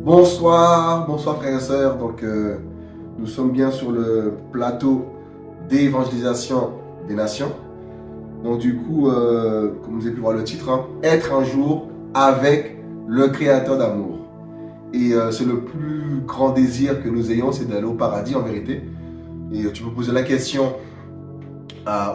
Bonsoir frères et sœurs. Nous sommes bien sur le plateau d'évangélisation des nations. Donc comme vous avez pu voir le titre, être un jour avec le Créateur d'amour. Et c'est le plus grand désir que nous ayons, c'est d'aller au paradis en vérité. Et tu peux poser la question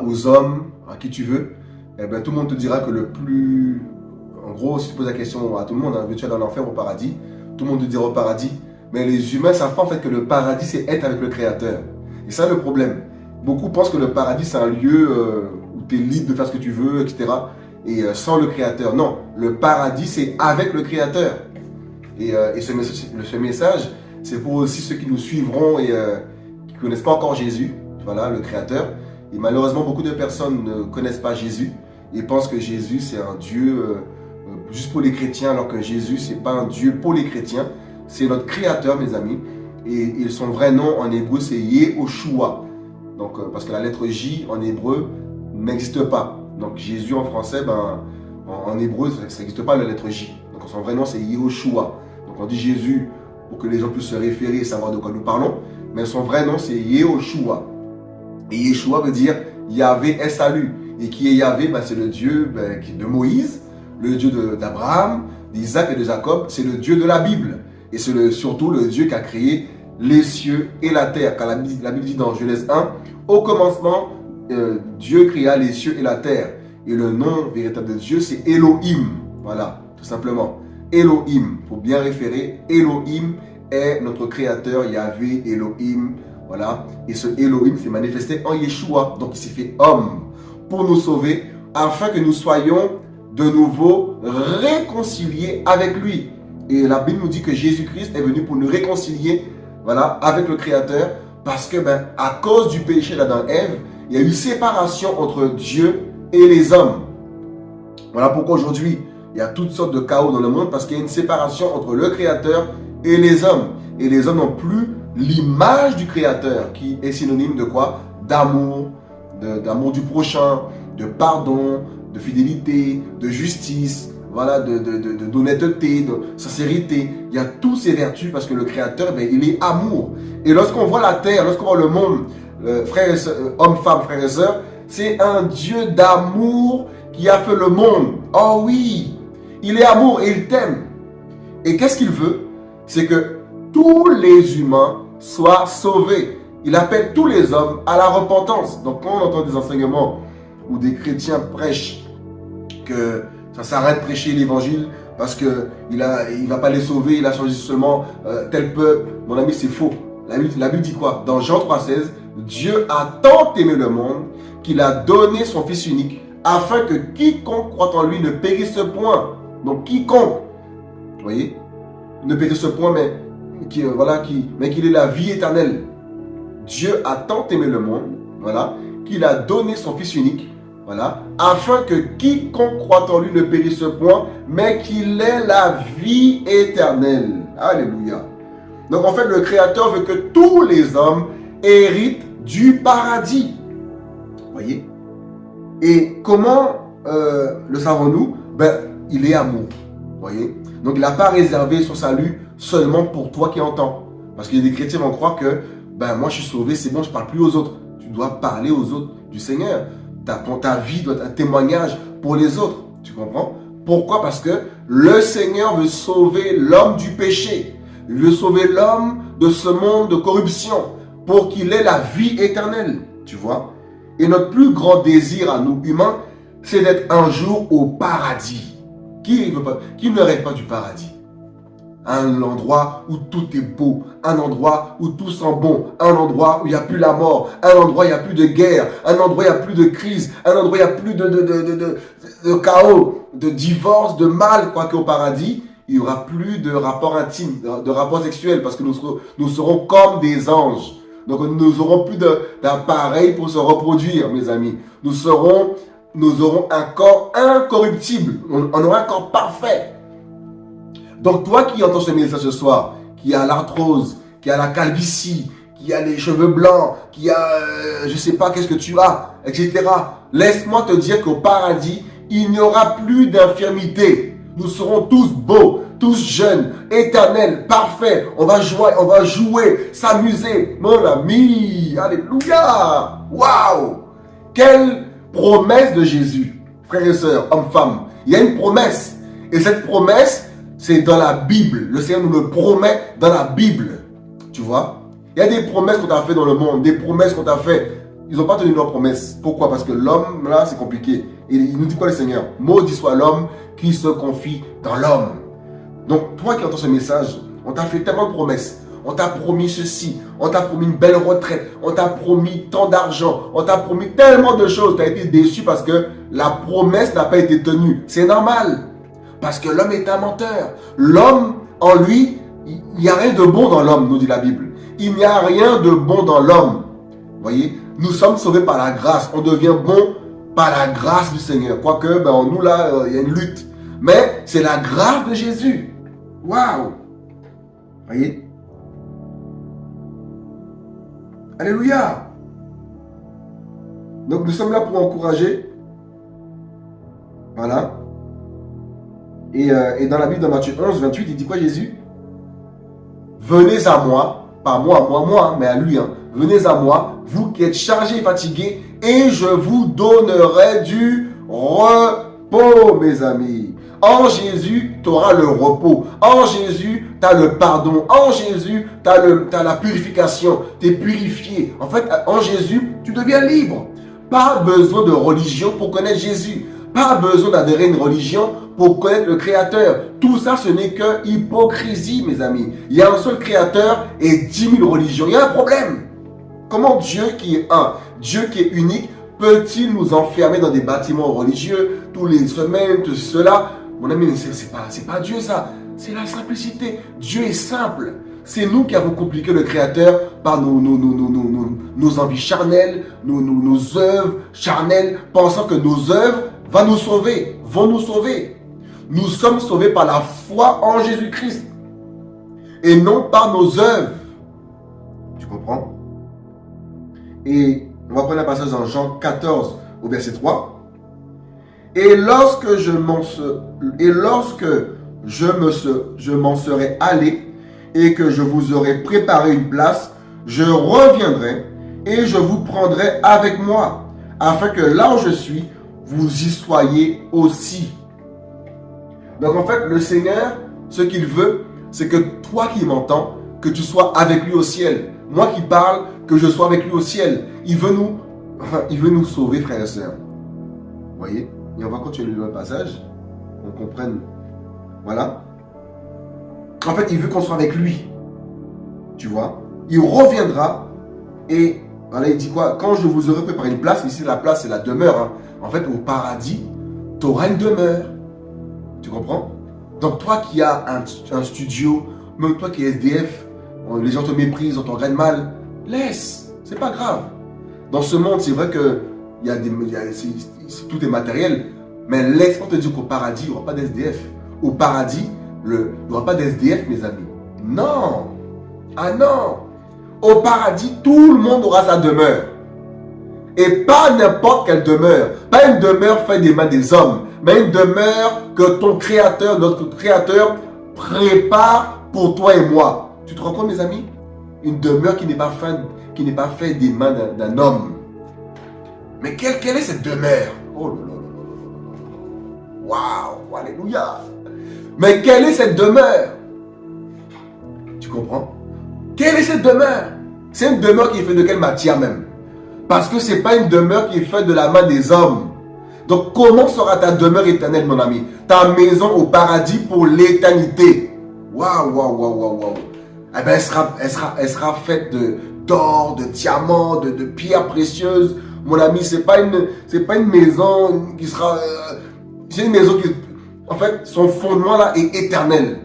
aux hommes, à qui tu veux. Et bien, tout le monde te dira que en gros, si tu poses la question à tout le monde, veux-tu aller en enfer ou au paradis? Tout le monde te dira au paradis. Mais les humains savent pas en fait que le paradis, c'est être avec le Créateur. Et ça, le problème. Beaucoup pensent que le paradis, c'est un lieu où tu es libre de faire ce que tu veux, etc. Et sans le Créateur. Non, le paradis, c'est avec le Créateur. Et ce message, c'est pour aussi ceux qui nous suivront et qui ne connaissent pas encore Jésus, voilà, le Créateur. Et malheureusement, beaucoup de personnes ne connaissent pas Jésus et pensent que Jésus, c'est un Dieu juste pour les chrétiens, alors que Jésus, ce n'est pas un Dieu pour les chrétiens. C'est notre Créateur, mes amis. Et son vrai nom en hébreu, c'est Yehoshua. Donc, parce que la lettre J en hébreu n'existe pas. Donc, Jésus en français, en hébreu, ça n'existe pas la lettre J. Donc, son vrai nom, c'est Yehoshua. Donc, on dit Jésus pour que les gens puissent se référer et savoir de quoi nous parlons. Mais son vrai nom, c'est Yehoshua. Et Yeshua veut dire Yahvé est salut. Et qui est Yahvé? C'est le Dieu de Moïse, le Dieu d'Abraham, d'Isaac et de Jacob. C'est le Dieu de la Bible. Et c'est surtout le Dieu qui a créé les cieux et la terre. Car la Bible dit dans Genèse 1, au commencement, Dieu créa les cieux et la terre. Et le nom véritable de Dieu, c'est Elohim. Voilà, tout simplement. Elohim, il faut bien référer. Elohim est notre créateur, Yahvé, Elohim. Voilà. Et ce Elohim s'est manifesté en Yeshua. Donc il s'est fait homme pour nous sauver, afin que nous soyons de nouveau réconciliés avec lui. Et la Bible nous dit que Jésus-Christ est venu pour nous réconcilier, voilà, avec le Créateur, parce que à cause du péché d'Adam et Ève, il y a eu séparation entre Dieu et les hommes. Voilà pourquoi aujourd'hui, il y a toutes sortes de chaos dans le monde, parce qu'il y a une séparation entre le Créateur et les hommes. Et les hommes n'ont plus l'image du Créateur, qui est synonyme de quoi? D'amour, d'amour du prochain, de pardon, de fidélité, de justice, voilà, d'honnêteté, de sincérité. Il y a toutes ces vertus parce que le Créateur, il est amour. Et lorsqu'on voit la terre, lorsqu'on voit le monde, hommes, femmes, frères et sœurs, c'est un Dieu d'amour qui a fait le monde. Oh oui, il est amour et il t'aime. Et qu'est-ce qu'il veut? C'est que tous les humains soient sauvés. Il appelle tous les hommes à la repentance. Donc quand on entend des enseignements où des chrétiens prêchent que ça s'arrête de prêcher l'évangile parce qu'il ne va pas les sauver, il a changé seulement tel peuple. Mon ami, c'est faux. La Bible dit quoi? Dans Jean 3,16, Dieu a tant aimé le monde qu'il a donné son Fils unique afin que quiconque croit en lui ne périsse point. Donc quiconque, vous voyez, ne périsse point, mais qu'il ait la vie éternelle. Dieu a tant aimé le monde, voilà, qu'il a donné son Fils unique, voilà, afin que quiconque croit en lui ne périsse point, mais qu'il ait la vie éternelle. Alléluia. Donc en fait, le Créateur veut que tous les hommes héritent du paradis. Voyez? Et comment le savons-nous? Il est amour. Voyez? Donc il n'a pas réservé son salut seulement pour toi qui entends. Parce qu'il y a des chrétiens qui vont croire que moi je suis sauvé, c'est bon, je ne parle plus aux autres. Tu dois parler aux autres du Seigneur. Ta vie doit être un témoignage pour les autres. Tu comprends? Pourquoi? Parce que le Seigneur veut sauver l'homme du péché. Il veut sauver l'homme de ce monde de corruption pour qu'il ait la vie éternelle. Tu vois? Et notre plus grand désir à nous humains, c'est d'être un jour au paradis. Qui ne rêve pas du paradis? Un endroit où tout est beau, un endroit où tout sent bon, un endroit où il n'y a plus la mort, un endroit où il n'y a plus de guerre, un endroit où il n'y a plus de crise, un endroit où il n'y a plus de chaos, de divorce, de mal, quoique au paradis, il n'y aura plus de rapports intimes, de rapports sexuels, parce que nous serons comme des anges. Donc nous n'aurons plus d'appareil pour se reproduire, mes amis. Nous aurons un corps incorruptible, on aura un corps parfait. Donc toi qui entends ce message ce soir, qui a l'arthrose, qui a la calvitie, qui a les cheveux blancs, qui a je ne sais pas qu'est-ce que tu as, etc. Laisse-moi te dire qu'au paradis, il n'y aura plus d'infirmité. Nous serons tous beaux, tous jeunes, éternels, parfaits. On va jouer, s'amuser. Mon ami, alléluia. Waouh! Quelle promesse de Jésus, frères et sœurs, hommes, femmes. Il y a une promesse. Et cette promesse, c'est dans la Bible. Le Seigneur nous le promet dans la Bible. Tu vois? Il y a des promesses qu'on t'a fait dans le monde, des promesses qu'on t'a fait. Ils n'ont pas tenu leurs promesses. Pourquoi? Parce que l'homme, là, c'est compliqué. Et il nous dit quoi le Seigneur? Maudit soit l'homme qui se confie dans l'homme. Donc, toi qui entends ce message, on t'a fait tellement de promesses. On t'a promis ceci, on t'a promis une belle retraite, on t'a promis tant d'argent, on t'a promis tellement de choses. Tu as été déçu parce que la promesse n'a pas été tenue. C'est normal. Parce que l'homme est un menteur. L'homme, en lui, il n'y a rien de bon dans l'homme, nous dit la Bible. Il n'y a rien de bon dans l'homme. Vous voyez, nous sommes sauvés par la grâce. On devient bon par la grâce du Seigneur. Quoique, en nous, là, il y a une lutte. Mais c'est la grâce de Jésus. Waouh! Vous voyez? Alléluia! Donc, nous sommes là pour encourager. Voilà. Et dans la Bible, dans Matthieu 11, 28, il dit quoi Jésus? Venez à moi, pas moi, mais à lui. Venez à moi, vous qui êtes chargés et fatigués, et je vous donnerai du repos, mes amis. En Jésus, tu auras le repos. En Jésus, tu as le pardon. En Jésus, tu as la purification. Tu es purifié. En fait, en Jésus, tu deviens libre. Pas besoin de religion pour connaître Jésus. Pas besoin d'adhérer à une religion pour connaître le Créateur. Tout ça, ce n'est que hypocrisie, mes amis. Il y a un seul Créateur et 10 000 religions. Il y a un problème. Comment Dieu qui est un, Dieu qui est unique, peut-il nous enfermer dans des bâtiments religieux tous les semaines, tout cela? Mon ami, c'est pas Dieu ça. C'est la simplicité. Dieu est simple. C'est nous qui avons compliqué le Créateur par nos envies charnelles, nos œuvres charnelles, pensant que nos œuvres vont nous sauver. Nous sommes sauvés par la foi en Jésus-Christ et non par nos œuvres. Tu comprends? Et on va prendre un passage dans Jean 14 au verset 3. Et lorsque je m'en serai allé et que je vous aurai préparé une place, je reviendrai et je vous prendrai avec moi, afin que là où je suis, vous y soyez aussi. Donc en fait, le Seigneur, ce qu'il veut, c'est que toi qui m'entends, que tu sois avec lui au ciel. Moi qui parle, que je sois avec lui au ciel. Il veut nous sauver, frères et sœurs. Vous voyez? Et on va continuer le passage. On comprenne. Voilà. En fait, il veut qu'on soit avec lui. Tu vois? Il reviendra et voilà, il dit quoi? Quand je vous aurai préparé une place, ici la place c'est la demeure. En fait, au paradis, tu auras une demeure. Tu comprends? Donc toi qui as un studio, même toi qui es SDF, les gens te méprisent, on t'en gagne mal, laisse, c'est pas grave. Dans ce monde, c'est vrai que tout est matériel, mais laisse-moi te dire qu'au paradis, il n'y aura pas d'SDF. Au paradis, il n'y aura pas d'SDF, mes amis. Non! Ah non! Au paradis, tout le monde aura sa demeure. Et pas n'importe quelle demeure. Pas une demeure faite des mains des hommes, mais une demeure que ton Créateur, notre Créateur, prépare pour toi et moi. Tu te rends compte, mes amis? Une demeure qui n'est pas faite des mains d'un homme. Mais quelle est cette demeure? Oh là là là là là. Waouh, alléluia. Mais quelle est cette demeure? Tu comprends? Quelle est cette demeure? C'est une demeure qui est faite de quelle matière même? Parce que ce n'est pas une demeure qui est faite de la main des hommes. Donc comment sera ta demeure éternelle, mon ami? Ta maison au paradis pour l'éternité. Waouh, waouh, waouh, waouh, waouh. Eh bien, elle sera faite d'or, de diamants, de pierres précieuses. Mon ami, c'est pas une maison qui sera... c'est une maison qui... En fait, son fondement là est éternel.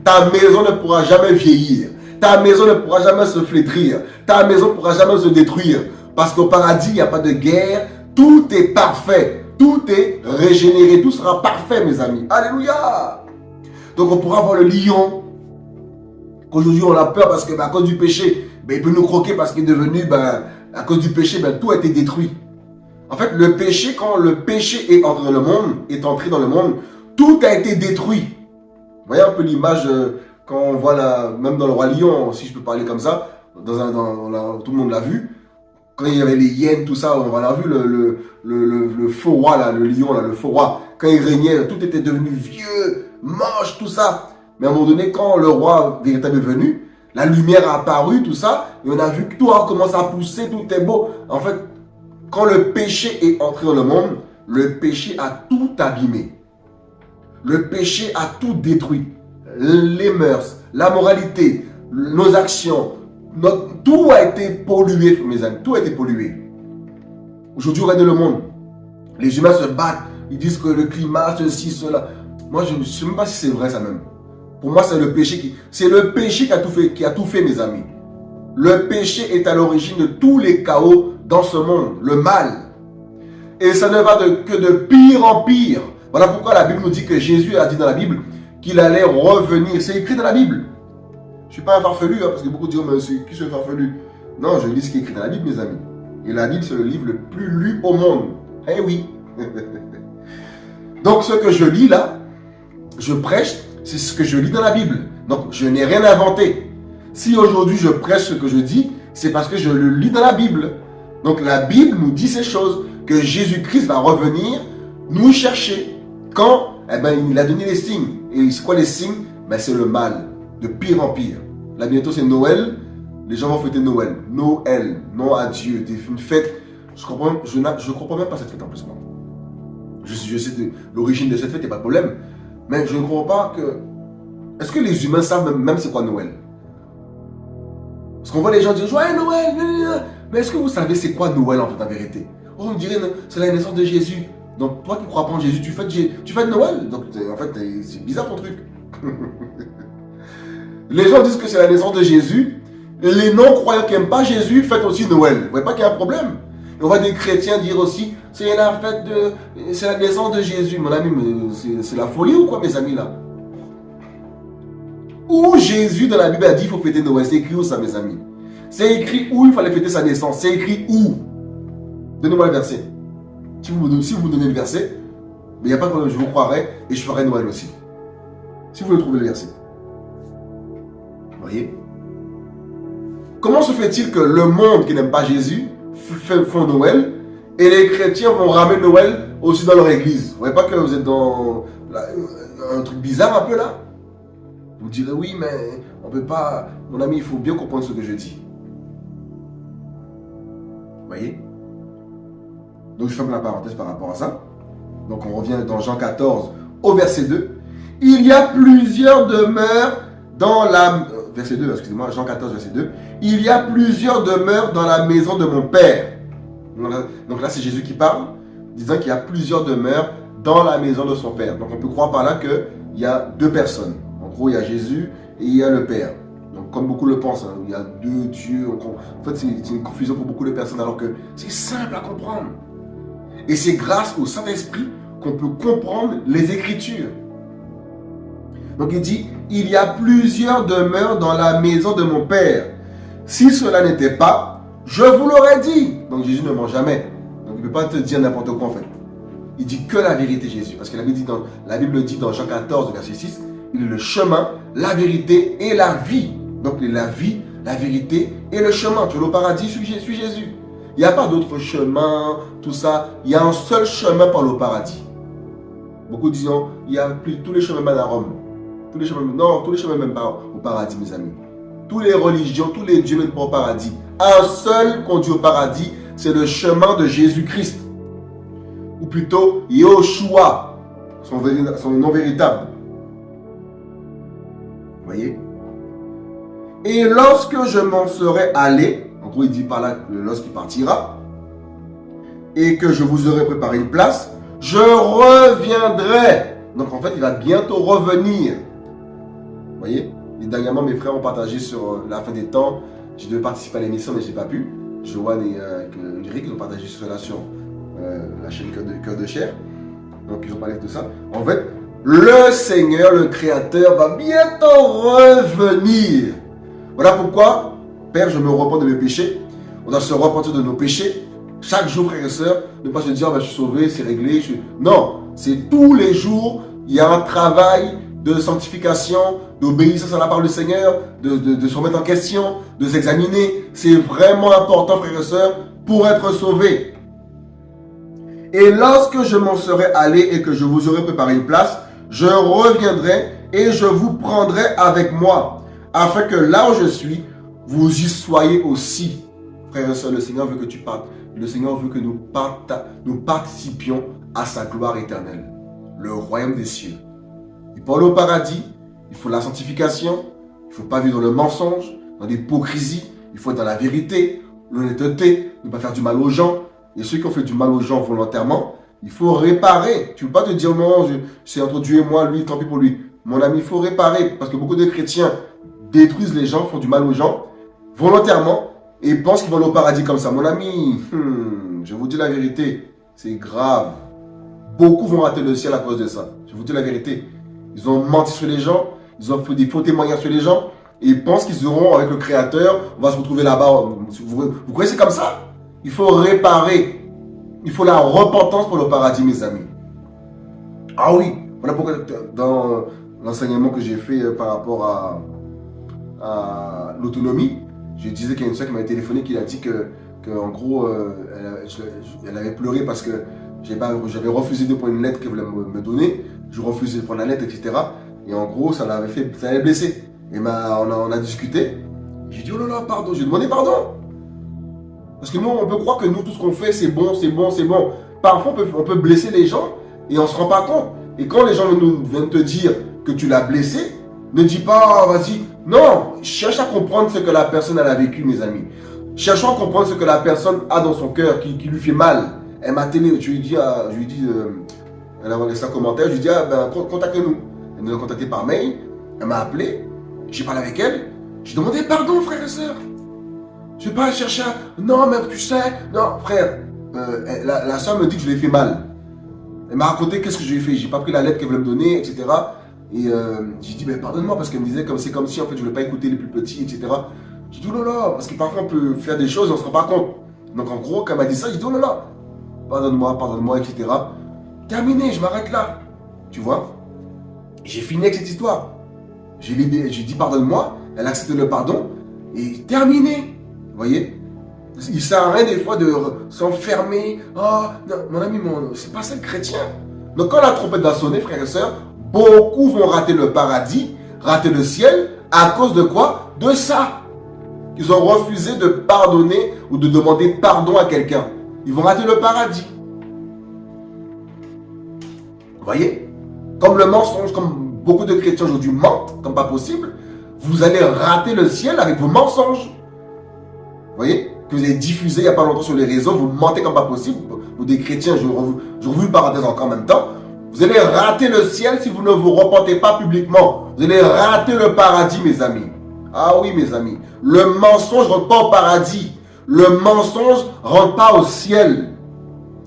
Ta maison ne pourra jamais vieillir. Ta maison ne pourra jamais se flétrir. Ta maison ne pourra jamais se détruire. Parce qu'au paradis, il n'y a pas de guerre. Tout est parfait. Tout est régénéré. Tout sera parfait, mes amis. Alléluia. Donc, on pourra voir le lion. Qu'aujourd'hui, on a peur parce que, à cause du péché, il peut nous croquer parce qu'il est devenu, à cause du péché, tout a été détruit. En fait, le péché, quand le péché est entré dans le monde, tout a été détruit. Vous voyez un peu l'image quand on voit, même dans le Roi Lion, si je peux parler comme ça, tout le monde l'a vu. Quand il y avait les hyènes, tout ça, on l'a vu, le faux roi, là, le lion, là, le faux roi. Quand il régnait, tout était devenu vieux, moche, tout ça. Mais à un moment donné, quand le roi véritable est venu, la lumière a apparu, tout ça, et on a vu que tout a commencé à pousser, tout est beau. En fait, quand le péché est entré dans le monde, le péché a tout abîmé. Le péché a tout détruit. Les mœurs, la moralité, nos actions, tout a été pollué, mes amis. Tout a été pollué. Aujourd'hui, regardez le monde. Les humains se battent. Ils disent que le climat, ceci, cela. Moi, je ne sais même pas si c'est vrai ça même. Pour moi, c'est le péché qui a tout fait, mes amis. Le péché est à l'origine de tous les chaos dans ce monde. Le mal. Et ça ne va que de pire en pire. Voilà pourquoi la Bible nous dit que Jésus a dit dans la Bible qu'il allait revenir. C'est écrit dans la Bible. Je ne suis pas un farfelu, parce que beaucoup disent, mais c'est qui ce farfelu? Non, je lis ce qui est écrit dans la Bible, mes amis. Et la Bible, c'est le livre le plus lu au monde. Eh oui. Donc, ce que je lis là, je prêche, c'est ce que je lis dans la Bible. Donc, je n'ai rien inventé. Si aujourd'hui je prêche ce que je dis, c'est parce que je le lis dans la Bible. Donc, la Bible nous dit ces choses, que Jésus-Christ va revenir nous chercher. Quand? Eh bien, il a donné les signes. Et c'est quoi les signes? Ben, c'est le mal, de pire en pire. Là, bientôt, c'est Noël. Les gens vont fêter Noël. Noël, non à Dieu. Une fête. Je comprends même pas cette fête en plus, moi. Je sais l'origine de cette fête, il n'y a pas de problème. Mais je ne comprends pas que... Est-ce que les humains savent même c'est quoi Noël? Parce qu'on voit les gens dire Joyeux Noël, mais est-ce que vous savez c'est quoi Noël en fait, en vérité? On dirait c'est la naissance de Jésus. Donc toi qui crois pas en Jésus, tu fêtes Noël. Donc en fait, c'est bizarre ton truc. Les gens disent que c'est la naissance de Jésus. Et les non-croyants qui n'aiment pas Jésus fêtent aussi Noël. Vous ne voyez pas qu'il y a un problème? Et on voit des chrétiens dire aussi c'est la naissance de Jésus. Mon ami, c'est la folie ou quoi, mes amis là? Où Jésus dans la Bible a dit qu'il faut fêter Noël? C'est écrit où ça, mes amis? C'est écrit où il fallait fêter sa naissance? C'est écrit où? Donnez-moi le verset. Si vous me donnez le verset, il n'y a pas de problème, je vous croirai et je ferai Noël aussi. Si vous le trouvez le verset. Vous voyez? Comment se fait-il que le monde qui n'aime pas Jésus font Noël et les chrétiens vont ramener Noël aussi dans leur église? Vous ne voyez pas que vous êtes dans un truc bizarre un peu là? Vous direz oui, mais on ne peut pas... Mon ami, il faut bien comprendre ce que je dis. Vous voyez? Donc je ferme la parenthèse par rapport à ça. Donc on revient dans Jean 14 au verset 2. Il y a plusieurs demeures dans la... Verset 2, excusez-moi, Jean 14, verset 2. Il y a plusieurs demeures dans la maison de mon Père. Donc là, c'est Jésus qui parle, disant qu'il y a plusieurs demeures dans la maison de son Père. Donc on peut croire par là qu'il y a deux personnes. En gros, il y a Jésus et il y a le Père. Donc comme beaucoup le pensent, il y a deux dieux. En fait, c'est une confusion pour beaucoup de personnes alors que c'est simple à comprendre. Et c'est grâce au Saint-Esprit qu'on peut comprendre les Écritures. Donc il dit, il y a plusieurs demeures dans la maison de mon Père. Si cela n'était pas, je vous l'aurais dit. Donc Jésus ne ment jamais. Donc il ne peut pas te dire n'importe quoi en fait. Il dit que la vérité Jésus. Parce que la Bible dit dans Jean 14, verset 6, il est le chemin, la vérité et la vie. Donc il est la vie, la vérité et le chemin. Tu es au paradis, suis Jésus. Il n'y a pas d'autre chemin, tout ça. Il y a un seul chemin pour le paradis. Beaucoup disent, il y a tous les chemins mènent à Rome. Tous les chemins mènent pas au paradis, mes amis. Toutes les religions, tous les dieux mènent pas au paradis. Un seul conduit au paradis, c'est le chemin de Jésus-Christ. Ou plutôt, Yahushua, son nom véritable. Vous voyez? Et lorsque je m'en serai allé, en gros il dit par là lorsqu'il partira, et que je vous aurai préparé une place, je reviendrai. Donc en fait il va bientôt revenir. Vous voyez? Et dernièrement mes frères ont partagé sur la fin des temps. Je devais participer à l'émission mais je n'ai pas pu. Joanne et Eric ont partagé cela sur la chaîne Cœur de Chair. Donc ils ont parlé de ça. En fait, le Seigneur, le Créateur va bientôt revenir. Voilà pourquoi, Père, je me repens de mes péchés. On doit se repentir de nos péchés. Chaque jour, frères et sœurs, ne pas se dire, je suis sauvé, c'est réglé. Non, c'est tous les jours, Il y a un travail de sanctification, d'obéissance à la parole du Seigneur, de se remettre en question, de s'examiner. C'est vraiment important, frères et sœurs, pour être sauvé. Et lorsque je m'en serai allé et que je vous aurai préparé une place, je reviendrai et je vous prendrai avec moi, afin que là où je suis, vous y soyez aussi. Frères et sœurs, le Seigneur veut que tu partes. Le Seigneur veut que nous participions à sa gloire éternelle, le royaume des cieux. Et pour aller au paradis, il faut la sanctification, il ne faut pas vivre dans le mensonge, dans l'hypocrisie, il faut être dans la vérité, l'honnêteté, ne pas faire du mal aux gens. Et ceux qui ont fait du mal aux gens volontairement, il faut réparer. Tu ne peux pas te dire non, c'est entre Dieu et moi, lui, tant pis pour lui. Mon ami, il faut réparer. Parce que beaucoup de chrétiens détruisent les gens, font du mal aux gens, volontairement, et pensent qu'ils vont aller au paradis comme ça. Mon ami, je vous dis la vérité, c'est grave. Beaucoup vont rater le ciel à cause de ça. Je vous dis la vérité. Ils ont menti sur les gens, ils ont fait des faux témoignages sur les gens, et ils pensent qu'ils auront avec le Créateur, on va se retrouver là-bas. Vous connaissez comme ça? Il faut réparer. Il faut la repentance pour le paradis, mes amis. Ah oui, voilà pourquoi dans l'enseignement que j'ai fait par rapport à l'autonomie, je disais qu'il y a une soeur qui m'a téléphoné qui a dit en gros, elle avait pleuré parce que j'avais refusé de prendre une lettre qu'elle voulait me donner. Je refusais de prendre la lettre, etc. Et en gros, ça l'avait blessé. Et on a discuté. J'ai dit, oh là là, pardon. J'ai demandé pardon. Parce que nous, on peut croire que nous, tout ce qu'on fait, c'est bon, c'est bon, c'est bon. Parfois, on peut blesser les gens et on ne se rend pas compte. Et quand les gens viennent te dire que tu l'as blessé, ne dis pas, oh, vas-y. Non, cherche à comprendre ce que la personne elle a vécu, mes amis. Cherchons à comprendre ce que la personne a dans son cœur, qui lui fait mal. Elle m'a télé, je lui dis, elle a laissé un commentaire, je lui dis, contactez-nous. Elle nous a contacté par mail, elle m'a appelé, j'ai parlé avec elle, j'ai demandé pardon, frère et sœur. Je ne vais pas chercher à... Non, mais tu sais... Non, frère, la soeur me dit que je lui ai fait mal. Elle m'a raconté qu'est-ce que je lui ai fait. J'ai pas pris la lettre qu'elle voulait me donner, etc. Et j'ai dit, pardonne-moi, parce qu'elle me disait c'est comme si, en fait, je ne voulais pas écouter les plus petits, etc. J'ai dit, oh là là, parce que parfois, on peut faire des choses et on ne se rend pas compte. Donc, en gros, quand elle m'a dit ça, j'ai dit, oh là là, pardonne-moi, etc. Terminé, je m'arrête là. Tu vois? J'ai fini avec cette histoire. J'ai dit, pardonne-moi, elle a accepté le pardon, et terminé. Vous voyez? Il ne sert à rien des fois de s'enfermer. Oh, non, mon ami, c'est pas ça le chrétien. Donc quand la trompette va sonner, frères et sœurs, beaucoup vont rater le paradis, rater le ciel, à cause de quoi? De ça. Ils ont refusé de pardonner ou de demander pardon à quelqu'un. Ils vont rater le paradis. Vous voyez? Comme le mensonge, comme beaucoup de chrétiens aujourd'hui mentent, comme pas possible, vous allez rater le ciel avec vos mensonges. Vous voyez, que vous avez diffusé il n'y a pas longtemps sur les réseaux, vous mentez comme pas possible, vous des chrétiens, je rouvre une parenthèse encore en même temps, vous allez rater le ciel si vous ne vous repentez pas publiquement. Vous allez rater le paradis, mes amis. Ah oui, mes amis, le mensonge ne rentre pas au paradis, le mensonge ne rentre pas au ciel.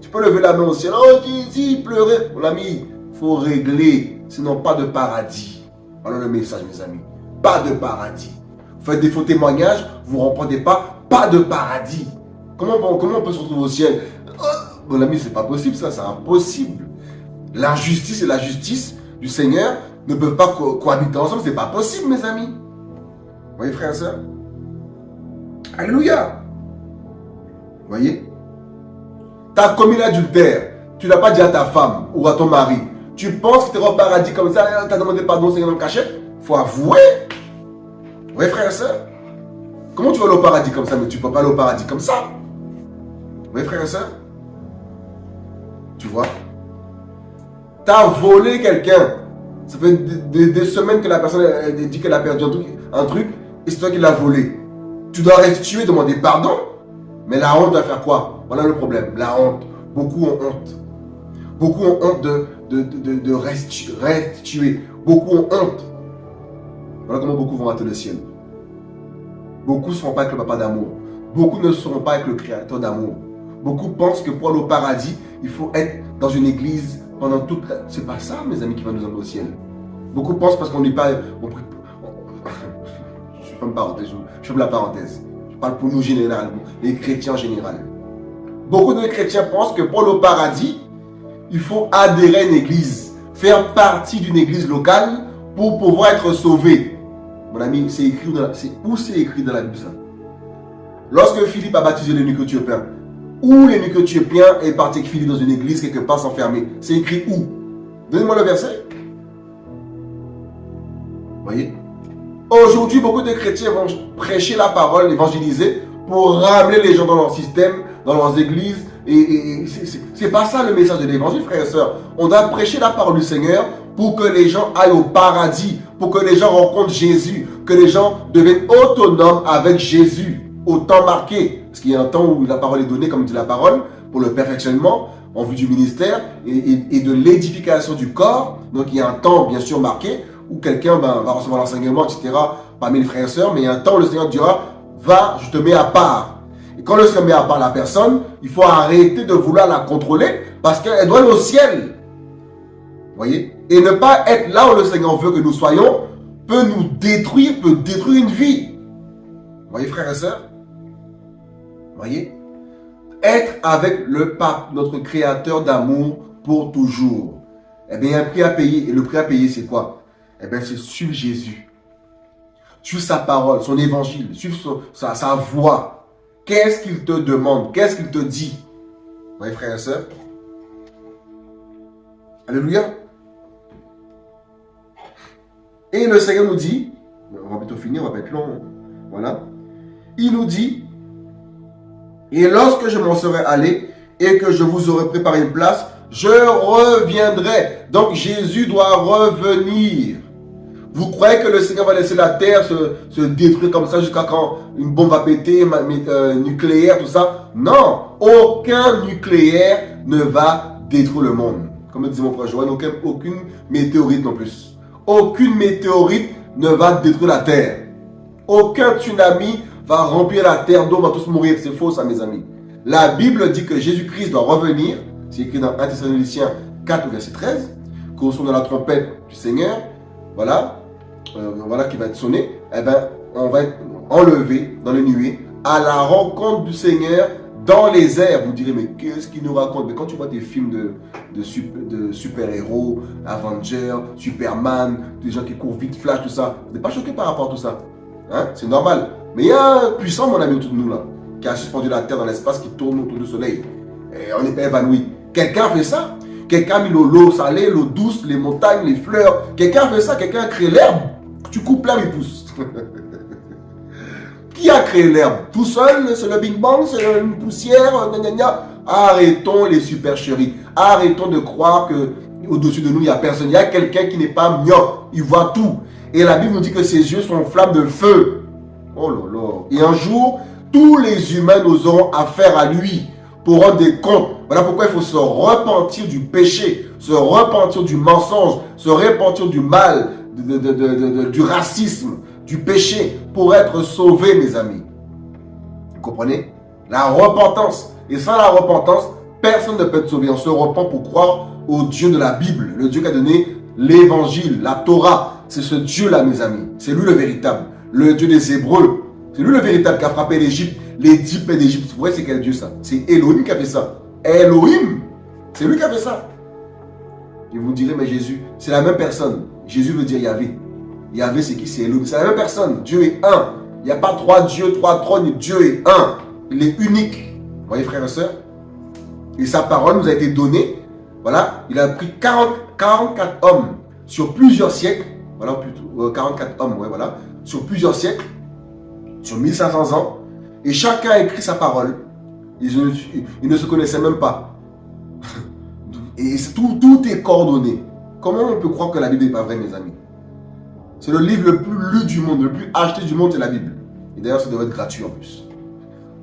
Tu peux lever la main au ciel, oh Jésus, pleurer. Mon ami, il faut régler, sinon pas de paradis. Voilà le message, mes amis, pas de paradis. Vous faites des faux témoignages, vous ne repentez pas de paradis. Comment on peut se retrouver au ciel? Oh, mon ami, c'est pas possible ça, c'est impossible. L'injustice et la justice du Seigneur ne peuvent pas cohabiter ensemble, c'est pas possible, mes amis. Vous voyez, frères et sœurs? Alléluia. Vous voyez? Tu as commis l'adultère, tu ne l'as pas dit à ta femme ou à ton mari. Tu penses que tu es au paradis comme ça, tu as demandé pardon au Seigneur dans le cachette? Il faut avouer. Vous voyez, frères et sœurs? Comment tu vas aller au paradis comme ça, mais tu ne peux pas aller au paradis comme ça? Vous voyez, frères et sœurs? Tu vois? Tu as volé quelqu'un. Ça fait des semaines que la personne elle dit qu'elle a perdu un truc et c'est toi qui l'as volé. Tu dois restituer, demander pardon. Mais la honte va faire quoi? Voilà le problème, la honte. Beaucoup ont honte. Beaucoup ont honte de restituer. Beaucoup ont honte. Voilà comment beaucoup vont rater le ciel. Beaucoup ne seront pas avec le papa d'amour. Beaucoup ne seront pas avec le créateur d'amour. Beaucoup pensent que pour aller au paradis, il faut être dans une église pendant toute la... C'est pas ça, mes amis, qui va nous emmener au ciel. Beaucoup pensent parce qu'on n'est pas... Je ferme la parenthèse. Je parle pour nous généralement, les chrétiens en général. Beaucoup de chrétiens pensent que pour aller au paradis, il faut adhérer à une église, faire partie d'une église locale pour pouvoir être sauvé. Mon ami, c'est écrit où c'est écrit dans la Bible ça? Lorsque Philippe a baptisé l'énuque éthiopien, où l'énuque éthiopien est parti avec Philippe dans une église quelque part s'enfermer? C'est écrit où? Donnez-moi le verset. Vous voyez? Aujourd'hui, beaucoup de chrétiens vont prêcher la parole, évangéliser, pour ramener les gens dans leur système, dans leurs églises. Et c'est pas ça le message de l'évangile, frères et sœurs. On doit prêcher la parole du Seigneur pour que les gens aillent au paradis, pour que les gens rencontrent Jésus, que les gens deviennent autonomes avec Jésus au temps marqué. Parce qu'il y a un temps où la parole est donnée, comme dit la parole, pour le perfectionnement en vue du ministère et de l'édification du corps. Donc il y a un temps bien sûr marqué où quelqu'un va recevoir l'enseignement, etc. parmi les frères et sœurs, mais il y a un temps où le Seigneur dira, va, je te mets à part. Et quand le Seigneur met à part la personne, il faut arrêter de vouloir la contrôler parce qu'elle doit aller au ciel. Vous voyez? Et ne pas être là où le Seigneur veut que nous soyons peut nous détruire, peut détruire une vie. Vous voyez, frères et sœurs? Vous voyez? Être avec le Pape, notre créateur d'amour pour toujours. Eh bien, il y a un prix à payer. Et le prix à payer, c'est quoi? Eh bien, c'est suivre Jésus. Suivre sa parole, son évangile, suivre sa voix. Qu'est-ce qu'il te demande? Qu'est-ce qu'il te dit? Vous voyez, frères et sœurs? Alléluia. Et le Seigneur nous dit, on va bientôt finir, on va pas être long. Voilà. Il nous dit, et lorsque je m'en serai allé et que je vous aurai préparé une place, je reviendrai. Donc Jésus doit revenir. Vous croyez que le Seigneur va laisser la terre se détruire comme ça jusqu'à quand une bombe va péter, nucléaire, tout ça? Non, aucun nucléaire ne va détruire le monde. Comme disait mon frère Joël, aucune météorite non plus. Aucune météorite ne va détruire la terre. Aucun tsunami va remplir la terre d'eau, on va tous mourir. C'est faux ça, mes amis. La Bible dit que Jésus-Christ doit revenir. C'est écrit dans 1 Thessaloniciens 4, verset 13. Qu'au son de la trompette du Seigneur, voilà, voilà qui va être sonné, eh ben, on va être enlevé dans les nuées à la rencontre du Seigneur dans les airs. Vous direz, mais qu'est-ce qu'il nous raconte? Mais quand tu vois des films de super-héros, Avengers, Superman, des gens qui courent vite, Flash, tout ça, vous n'êtes pas choqué par rapport à tout ça? Hein? C'est normal. Mais il y a un puissant, mon ami, autour de nous, là, qui a suspendu la terre dans l'espace, qui tourne autour du soleil. Et on n'est pas évanoui. Quelqu'un fait ça? Quelqu'un a mis l'eau salée, l'eau douce, les montagnes, les fleurs. Quelqu'un fait ça? Quelqu'un a créé l'herbe? Tu coupes l'herbe, il pousse. Qui a créé l'herbe? Tout seul? C'est le Big Bang? C'est une poussière? Gna, gna, gna. Arrêtons les supercheries. Arrêtons de croire qu'au-dessus de nous, il n'y a personne. Il y a quelqu'un qui n'est pas myope. Il voit tout. Et la Bible nous dit que ses yeux sont en flamme de feu. Oh là là. Et un jour, tous les humains nous auront affaire à lui pour rendre des comptes. Voilà pourquoi il faut se repentir du péché, se repentir du mensonge, se repentir du mal, du racisme, du péché, pour être sauvé, mes amis. Vous comprenez? La repentance. Et sans la repentance, personne ne peut être sauvé. On se repent pour croire au Dieu de la Bible, le Dieu qui a donné l'évangile, la Torah. C'est ce Dieu-là, mes amis. C'est lui le véritable, le Dieu des Hébreux. C'est lui le véritable qui a frappé l'Égypte, les 10 plaies d'Égypte. Vous voyez, c'est quel Dieu ça? C'est Elohim qui a fait ça. Elohim, c'est lui qui a fait ça. Et vous me direz, mais Jésus, c'est la même personne. Jésus veut dire Yahvé. Yahvé, c'est qui? C'est Elohim. C'est la même personne. Dieu est un. Il n'y a pas 3 dieux, 3 trônes. Dieu est un. Il est unique. Vous voyez, frères et sœurs? Et sa parole nous a été donnée. Voilà. Il a pris 44 hommes sur plusieurs siècles. Voilà, plutôt 44 hommes, ouais, voilà. Sur plusieurs siècles. Sur 1500 ans. Et chacun a écrit sa parole. Ils ne se connaissaient même pas. Et tout est coordonné. Comment on peut croire que la Bible n'est pas vraie, mes amis? C'est le livre le plus lu du monde, le plus acheté du monde, c'est la Bible. Et d'ailleurs, ça devrait être gratuit en plus.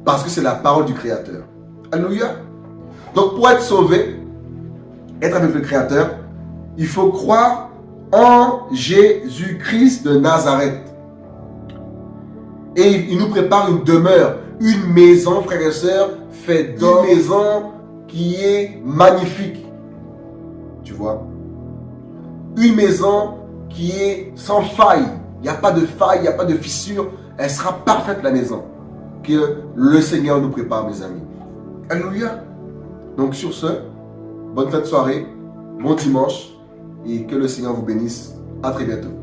Parce que c'est la parole du Créateur. Alléluia. Donc, pour être sauvé, être avec le Créateur, il faut croire en Jésus-Christ de Nazareth. Et il nous prépare une demeure, une maison, frères et sœurs, faite d'or, une maison qui est magnifique. Tu vois? Une maison qui est sans faille. Il n'y a pas de faille, il n'y a pas de fissure. Elle sera parfaite, la maison que le Seigneur nous prépare, mes amis. Alléluia. Donc sur ce, bonne fin de soirée, bon dimanche. et que le Seigneur vous bénisse. À très bientôt.